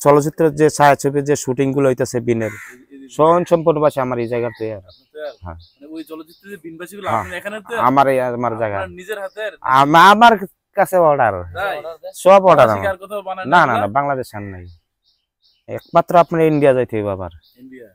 চলচ্চিত্রের যে ছায়াছবির যে শুটিং গুলো হইতেছে বিনের সম্পূর্ণ বাসী আমার এই জায়গাতে। হ্যাঁ, ওই চলচ্চিত্রের বিনবাসী গুলো হ্যাঁ, আপনার এখানে আমার জায়গা নিজের হাতের আমার কাছে অর্ডার, সব অর্ডার। না না না, বাংলাদেশ আর নাই, একমাত্র আপনার ইন্ডিয়া যাইতে হবে আবার। ইন্ডিয়া।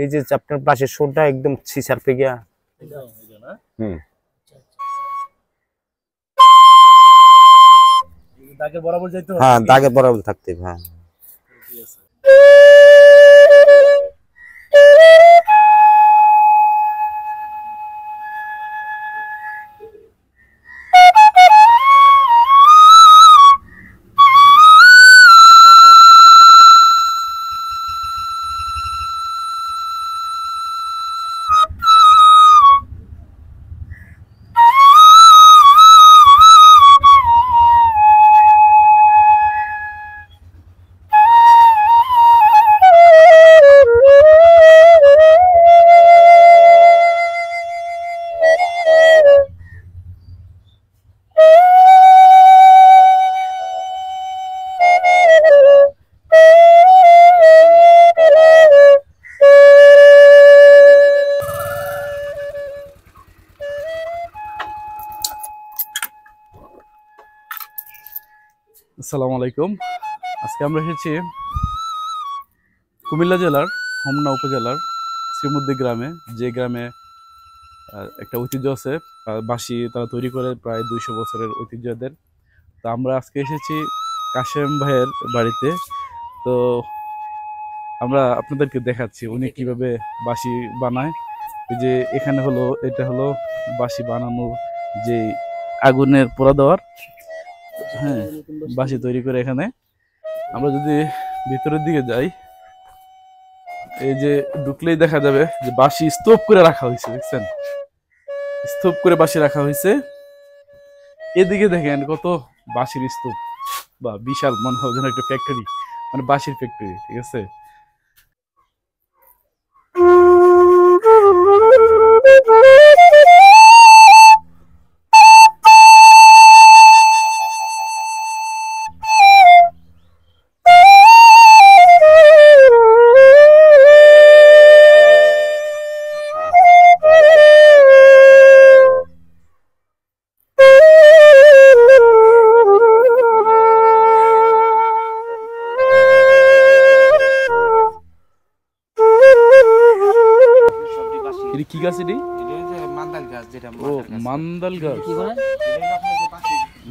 এই যে আপনার পাশে সুরটা একদম সিসার পে গিয়া। দাগের বরাবর যাইতে হবে। হ্যাঁ, দাগের বরাবর থাকতে হবে। হ্যাঁ, ঠিক আছে। আসসালামু আলাইকুম। আজকে আমরা এসেছি কুমিল্লা জেলার হোমনা উপজেলার শ্রীমুদ্দি গ্রামে, যে গ্রামে একটা ঐতিহ্য আছে, বাঁশি তারা তৈরি করে প্রায় 200 বছরের ঐতিহ্য এদের। তো আমরা আজকে এসেছি কাশেম ভাইয়ের বাড়িতে। তো আমরা আপনাদেরকে দেখাচ্ছি উনি কিভাবে বাঁশি বানায়। এই যে এখানে হলো, এটা হলো বাঁশি বানানোর যে আগুনের পোড়া দেওয়ার, হ্যাঁ, বাঁশি তৈরি করে এখানে। আমরা যদি ভিতরের দিকে যাই, এই যে ঢুকলেই দেখা যাবে যে বাঁশি স্তূপ করে রাখা হয়েছে, দেখছেন, স্তূপ করে বাঁশি রাখা হয়েছে। এদিকে দেখেন কত বাঁশির স্তূপ, বা বিশাল, মনে হয় যেন একটা ফ্যাক্টরি, মানে বাঁশির ফ্যাক্টরি। ঠিক আছে, কি গাছ এটি? মান্দাল গাছ, যেটা মান্দাল গাছ।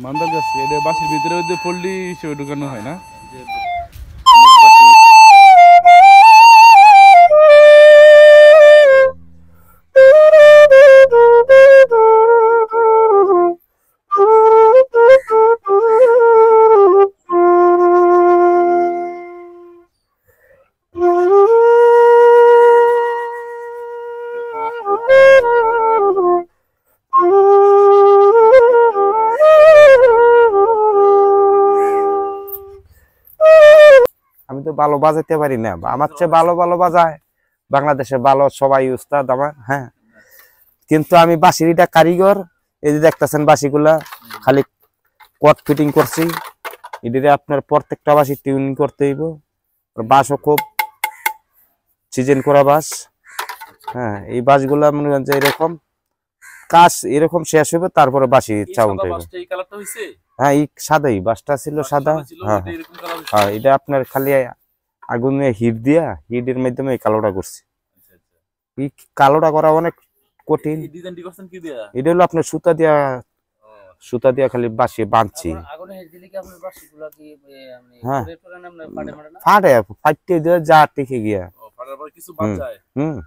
মান্দাল গাছ এটা বাঁশির ভিতরে ওই যে পল্লী হিসেবে ঢুকানো হয় না? আমি তো ভালো বাজাইতে পারি না, আমার চেয়ে ভালো ভালো বাজায় বাংলাদেশে, ভালো সবাই উস্তাদ আমার। হ্যাঁ, কিন্তু আমি বাঁশিটা কারিগর। এই যে দেখতেছেন বাঁশিগুলা খালি কট ফিটিং করছি, এদিকে আপনার প্রত্যেকটা বাঁশি টিউনিং করতে হইব। বাঁশও খুব সিজন করা বাঁশ। হ্যাঁ, এই বাঁশগুলা মনে করেন যে এরকম কাজ এরকম শেষ হইবে, তারপরে বাঁশি সাউন্ড হইবে। হ্যাঁ, এই সাদাই বাঁশটা ছিল, সাদা। হ্যাঁ হ্যাঁ, এটা আপনার খালি আগুনে হিট দিয়া, হিটের মাধ্যমে এই কালোটা করছি। এই কালোটা করা অনেক কঠিন। এটা হলো আপনার সুতা দিয়া খালি বাঁশি বাঁধছি। হ্যাঁ, ফাটে, ফাটতে দিয়ে যা টিকে গিয়া। হুম।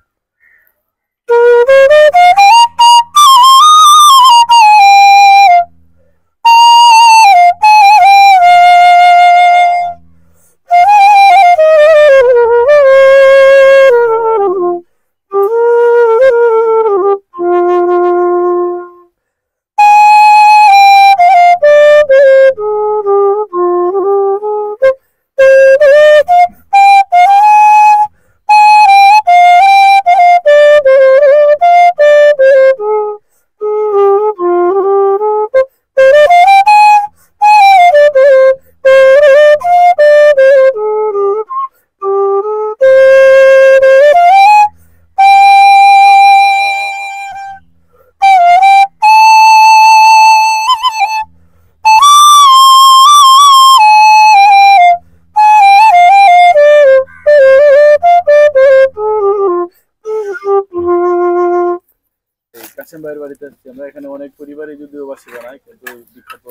কাসেম ভাইয়ের বাড়িতে আসছি আমরা। এখানে অনেক পরিবারই যদিও বাসি বানায়, কিন্তু বিখ্যাত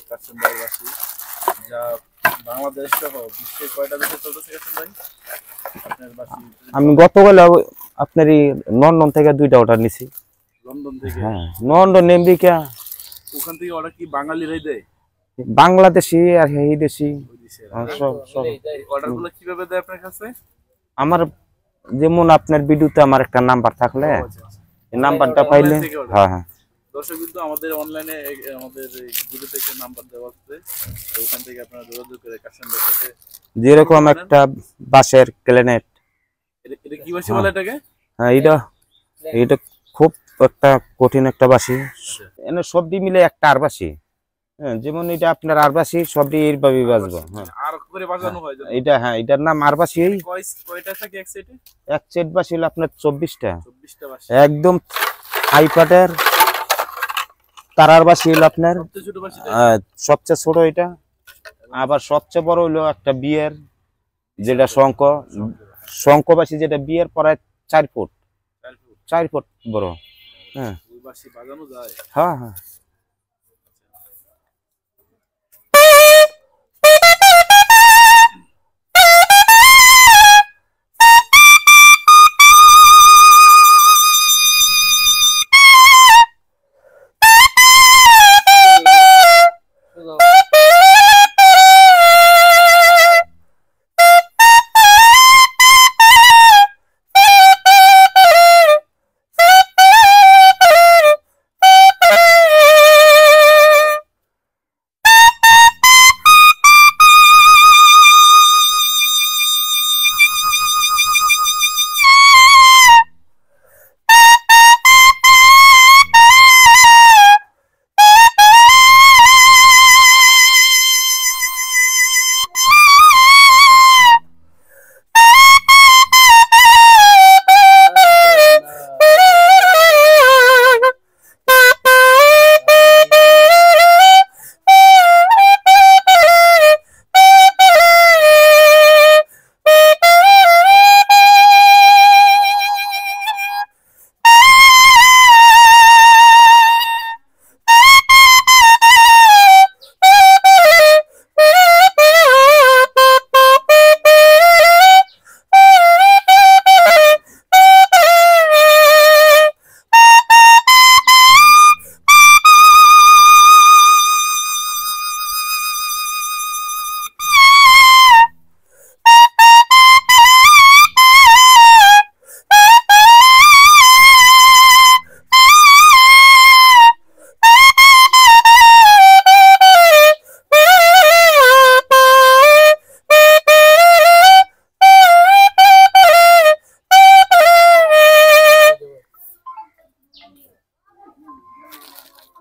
কাসেম ভাইয়ের বাসি, যা বাংলাদেশ সহ বিশ্বের কয়টা দেশে চলতেছে কাসেম ভাই আপনার বাসি? আমি গতকাল আপনার এই লন্ডন থেকে 2টা অর্ডার নিছি। লন্ডন থেকে? হ্যাঁ, লন্ডন, আমেরিকা। ওখান থেকে অর্ডার কি বাঙালিরাই দেয়? বাংলাদেশি আর এই দেশি ওই দেশের সব সব। অর্ডারগুলো কিভাবে দেয় আপনার কাছে? আমার যেমন আপনার ভিডিওতে আমার একটা নাম্বার থাকলে এই নাম্বারটা পাইলে, হ্যাঁ হ্যাঁ। দর্শক কিন্তু আমাদের অনলাইনে আমাদের ভিডিও থেকে নাম্বার দেওয়া আছে, তো ওখান থেকে আপনারা যোগাযোগ করে কাসেম ভাইয়ের সাথে। যেরকম একটা বাঁশের ক্লেনেট, এটা কি বাসি বলে এটাকে? হ্যাঁ এটা এটা খুব একটা কঠিন একটা বাঁশি। এনে সবটি মিলে একটা আর বাঁশি। হ্যাঁ, যেমন এটা আপনার আর বাঁশি, সবটি এইভাবে বাজবো। হ্যাঁ, আর করে বাজানো হয় জানো? এটা, হ্যাঁ, এটার নাম আর বাঁশি। কয়টা থাকে এক সেটে? এক সেট বাঁশি হলো আপনার 24টা। 24টা বাঁশি। একদম হাইপাটের তারার বাঁশি হলো আপনার সবচেয়ে ছোট বাঁশিটা? সবচেয়ে ছোট এটা। আবার সবচেয়ে বড় হলো একটা বিয়ের, যেটা শঙ্খ বাঁশি, যেটা বিয়ের প্রায় 4 ফুট 4 ফুট বড়। হ্যাঁ, ওই বাঁশি বাজানো যায়? হ্যাঁ হ্যাঁ।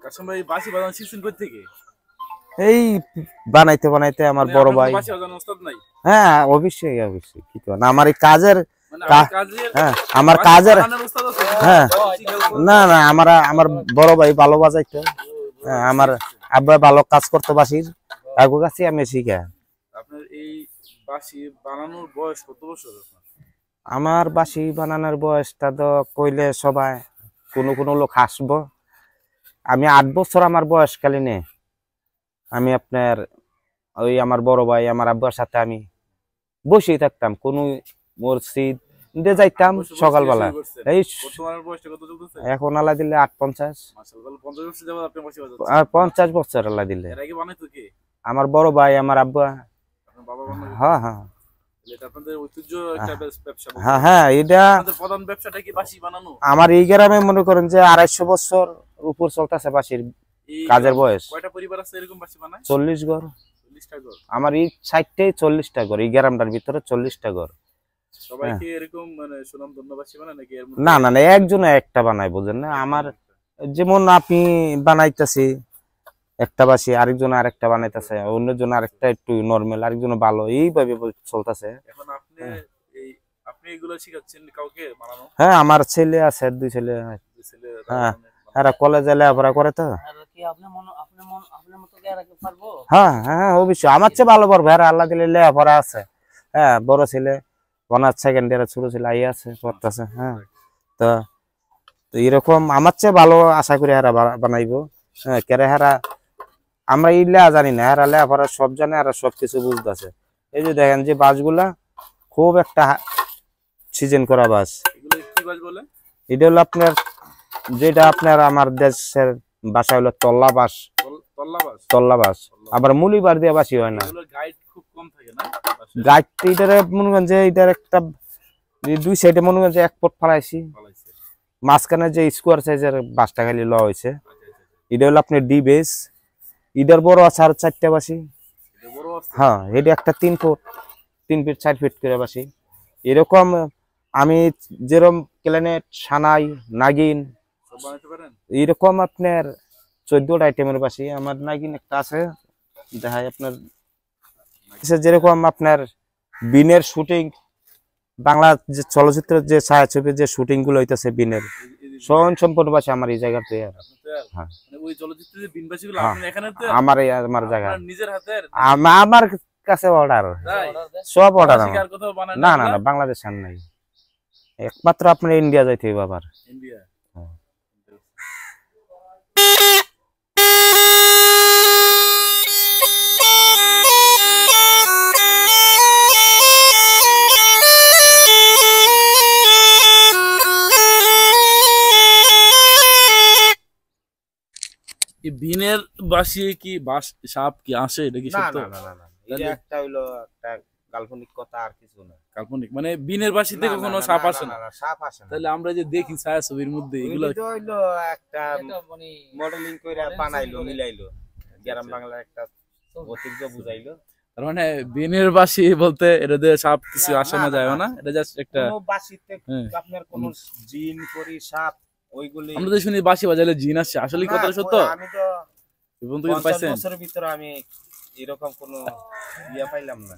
কাসেম ভাই বাঁশি বাজানো শিখছেন কই থেকে? এই বানাইতে বানাইতে আমার বড় ভাই। বাঁশি বাজানোর ওস্তাদ নাই? হ্যাঁ, অবশ্যই অবশ্যই। কি করেন, আমার এই কাজের, মানে আমার কাজের, হ্যাঁ আমার কাজের, বানানোর ওস্তাদ আছে? হ্যাঁ। না না, আমার বড় ভাই ভালো বাজাইতো। হ্যাঁ, আমার আব্বা ভালো কাজ করতো বাঁশির, আগে কাছে আমি শিখা। আপনার এই বাঁশি বানানোর বয়স কত বছর আপনার? আমার বাঁশি বানানোর বয়সটা তো কইলে সবাই কোনো লোক হাসবো। আমি 8 বছর আমার বয়সকালীনে আমি আপনার ওই আমার বড় ভাই আমার আব্বার সাথে আমি বসেই থাকতাম, কোন মসজিদ যাইতাম সকালবেলা। এই বর্তমানের বয়সটা কত চলতেছে? এখন আল্লাহ দিলে 8-50। মাশাআল্লাহ, 50 বছর যাবত আপনি বাঁশি বাজাচ্ছেন? আর 50 বছর আল্লাহ দিলে। এর আগে বানাইতো কে? আমার বড় ভাই আমার আব্বা। আপনার বাবা বানাইতো? হ্যাঁ হ্যাঁ এটা আপনাদের ঐতিহ্য একটা ব্যবসা? হ্যাঁ হ্যাঁ, এটা আপনাদের প্রধান ব্যবসাটা কি বাঁশি বানানো? আমার এই গ্রামে মনে করেন যে 250 বছর উপর চলতেছে বাঁশির কাজের বয়স। কয়টা পরিবার আছে এরকম বাঁশি বানায়? 40 ঘর। 40টা ঘর? আমার এই সাইডটাই 40টা ঘর, এই গ্রামটার ভিতরে 40টা ঘর। সবাই কি এরকম মানে সুনামধন্য বাঁশি বানায় নাকি এর না না না, একজনে একটা বানায়, বুঝেন না? আমার যেমন আপনি বানাইতেছি একটা বাঁশি, আরেকজন আরেকটা বানাইতেছে, অন্যজন আরেকটা একটু নরমাল, আরেকজন ভালো, এইভাবে চলতেছে। এখন আপনি এগুলো শিখাচ্ছেন কাউকে বানানো? হ্যাঁ, আমার ছেলে আছে, 2 ছেলে। দুই ছেলে? হ্যাঁ, এরা কলেজে লেখাপড়া করে তো। হ্যাঁ হ্যাঁ, অবশ্যই আমার চেয়ে ভালো পারবে, আর আল্লাহ দিলে লেখাপড়া আছে। হ্যাঁ, বড় ছেলে অনার্স সেকেন্ড ইয়ারে, ছোট ছেলে আই আছে পড়তেছে। হ্যাঁ, তো তো এরকম আমার চেয়ে ভালো আশা করি হারা বানাইবো। হ্যাঁ, কেরে হারা আমরা ইলা জানি না, হারা লেখাপড়া সব জানে, আর সবকিছু বুঝতেছে। এই যে দেখেন যে বাসগুলা খুব একটা সিজন করা বাস। এগুলো কি বাস বলে? এটা হলো আপনার, যেটা আপনার আমার দেশের ভাষা হলো তল্লা বাস। তল্লা বাস? তল্লা বাস। আবার মুলি বার দিয়ে বাসি হয় না। এগুলোর গাইড খুব কম থাকে না? গাইড এটারে মনে করেন যে এটার একটা দুই সাইডে মনে করেন যে এক পট ফালাইছি, মাঝখানে যে স্কোয়ার সাইজের বাসটা খালি ল হয়েছে। এটা হলো আপনার ডি বেস। ইটার বড় আছে আর 4টা বাসি। হ্যাঁ, এটা একটা 3 ফুট 3 ফিট 4 ফিট করে বাসি। এরকম আমি যেরকম ক্লানেট, সানাই, নাগিন এরকম আপনার 14টা আইটেমের বাসি। আমার নাগিন একটা আছে, দেখায় আপনার। যেরকম আপনার বিনের শুটিং, বাংলা যে চলচ্চিত্রের যে ছায়াছবির যে শুটিং গুলো হইতেছে বিনের স্বয়ং সম্পূর্ণ বাসি আমার এই জায়গাতে। হ্যাঁ, আমার জায়গা, আমার কাছে অর্ডার, সব অর্ডার। না না না, বাংলাদেশ আর নাই, একমাত্র আপনার ইন্ডিয়া যাইতে হইব। আবার ইন্ডিয়া বিনের বাসি কি বাস সাপ কি আসে? এটা কি সত্য? না না না না, এটা একটা হইলো একটা কাল্পনিক কথা, আর কিছু না। কাল্পনিক মানে বিনের বাসিতে কোনো সাপ আসে না? সাপ আসে না। তাহলে আমরা যে দেখি ছায়াছবির মধ্যে এগুলো হইলো একটা মডেলিং কইরা বানাইলো, মিলাইলো, গ্রাম বাংলার একটা ঐতিহ্য বুঝাইলো। তার মানে বিনের বাসি বলতে এটা দিয়ে সাপ কিছু আসে না, যায় না, এটা জাস্ট একটা বাসিতে আপনার কোনো জিন করি সাপ ওইগুলি। আমরা তো শুনি বাসি বাজালে জিন আসে, আসলে কথা সত্য? আমি তো 50 বছরের ভিতরে আমি এরকম কোনো ইয়া পাইলাম না।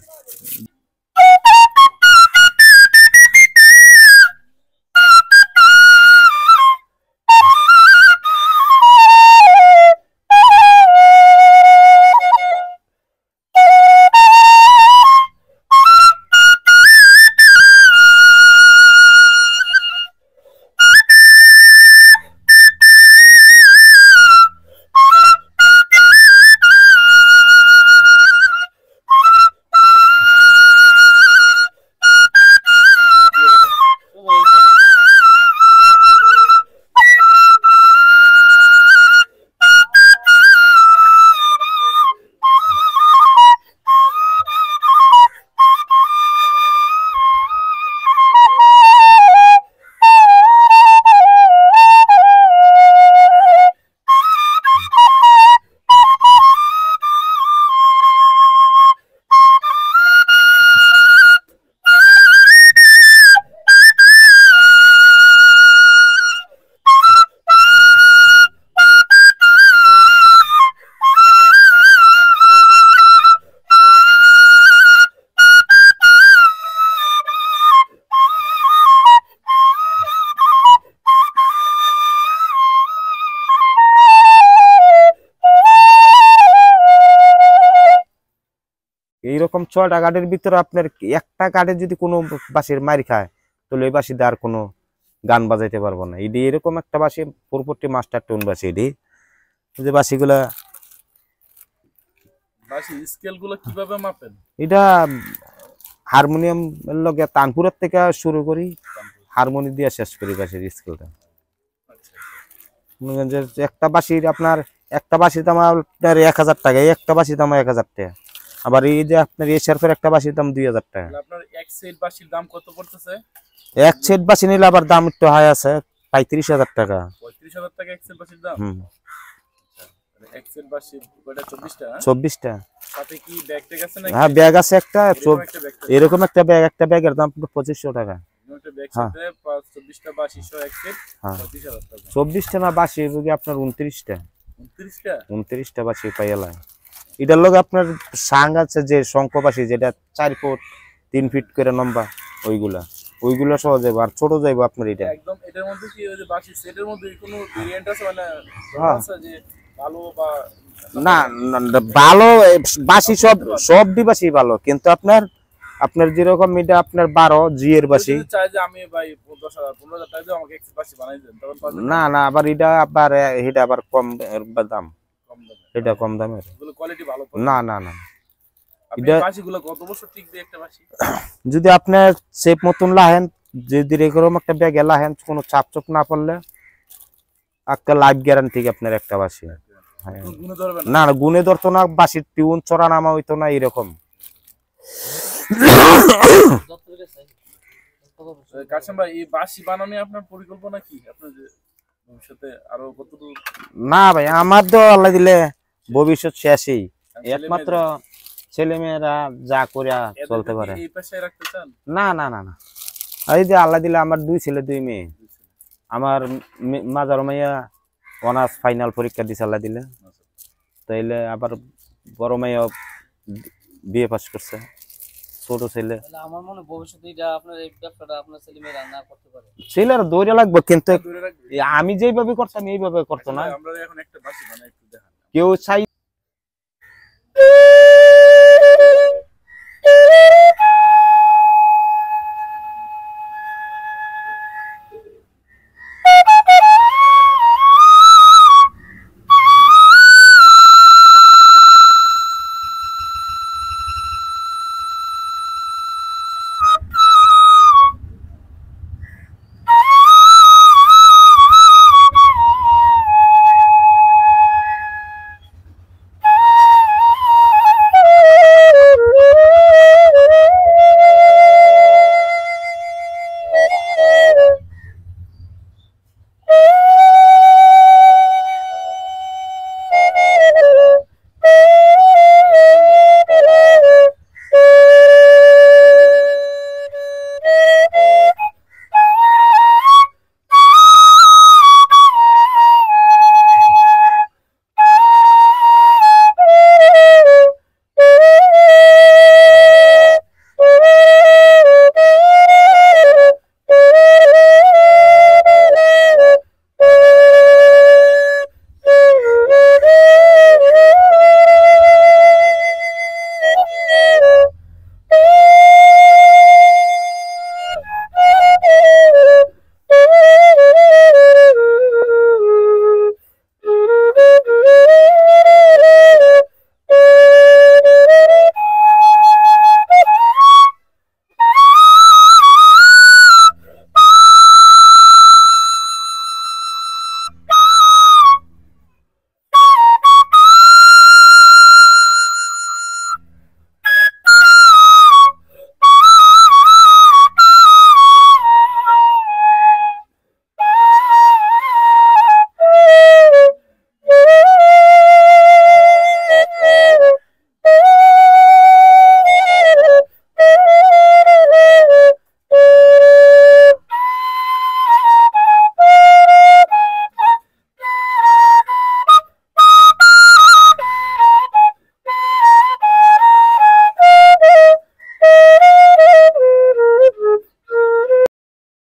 এইরকম 6টা গাড়ির ভিতরে আপনার একটা গাড়ি যদি কোনো বাসির মার খায়, তাহলে এই বাসিতে আর কোনো গান বাজাইতে পারবো না। এটি এরকম একটা বাসি, পরবর্তী মাস্টার টোন বাসি। এটি যে বাসিগুলা, বাসি স্কেল গুলো কিভাবে মাপেন? এটা হারমোনিয়াম এর লগে তানপুরের থেকে শুরু করি, হারমোনি দিয়ে শেষ করি বাসির স্কেলটা। একটা বাসির আপনার একটা বাসির দাম আপনার 1000 টাকা, একটা বাসির দাম 1000 টাকা। আবার এই যে আপনার এই শেরফের একটা বাসির দাম 2000 টাকা। আপনার এক সেট বাসির দাম কত পড়তেছে? এক সেট বাসি নিলে আবার দাম একটু হাই আছে, 35000 টাকা। 35000 টাকা এক সেট বাসির দাম? এক সেট বাসি কয়টা? 24টা? 24টা। সাথে কি ব্যাগ ট্যাগ আছে নাকি? হ্যাঁ, ব্যাগ আছে একটা, এরকম একটা ব্যাগ, একটা ব্যাগের দাম 2500 টাকা। একটা ব্যাগ সাথে 24টা বাসি সহ এক সেট 35000 টাকা। 24টা না বাসি বুঝি আপনার 29টা। 29টা? 29টা বাসি পাইলা। এটার লগে আপনার সাং আছে যে শঙ্কবাসী, যেটা 4 ফুট 3 ফিট করে লম্বা, ওইগুলা সহ যাইব। আর ছোট যাইব আপনার এটা একদম। এটার মধ্যে কি ওই যে বাসি সেটের মধ্যে কোনো ভেরিয়েন্ট আছে মানে আছে যে ভালো বা না? ভালো বাসি সব বাসি ভালো, কিন্তু আপনার আপনার যেরকম এটা আপনার 12 জি এর বাসি। যদি চাই যে আমি ভাই 10,000 15,000 টাকা দিয়ে আমাকে এক্স বাসি বানাই দেন তখন পারবেন? না না, আবার এটা আবার এটা আবার কম দাম, কম দামে এটা কম দামের। এগুলো কোয়ালিটি ভালো না না না, আপনি এটা বাসিগুলো কত বছর টিকবে একটা বাসি? যদি আপনার সেফ মতন লাহেন, যদি এরকম একটা ব্যাগে লাহেন, কোনো চাপ চোপ না পড়লে একটা লাইফ গ্যারান্টি আপনার একটা বাসি। হ্যাঁ। গুনে ধরবেন না না, গুনে ধরতো না, বাসির টিউন চড়া নামা হইতো না এরকম। কাশেম ভাই, এই বাসি বানানো আপনার পরিকল্পনা কি? আপনার যে ভবিষ্যতে আরো কতদূর? না ভাই, আমার তো আল্লাহ দিলে ভবিষ্যৎ শেষই, একমাত্র ছেলে মেয়েরা যা করে চলতে পারে। এই পেশায় রাখতে চান? না না না না, এই যে আল্লাহ দিলে আমার 2 ছেলে 2 মেয়ে। আমার মাজার মাইয়া অনার্স ফাইনাল পরীক্ষা দিছে আল্লাহ দিলে, তাইলে আবার বড় মাইয়া বিএ পাস করছে। ছোট ছেলে, আমার মনে হয় ভবিষ্যতে এটা আপনার এই ব্যবসাটা আপনার ছেলেমেয়েরা না করতে পারে। ছেলের দৌড়ে লাগবে, কিন্তু দূরে রাখবে। আমি যেভাবে করতাম এইভাবে করতো না। আমরা এখন একটা বাসি বানাই, একটু দেখান। কেউ চাই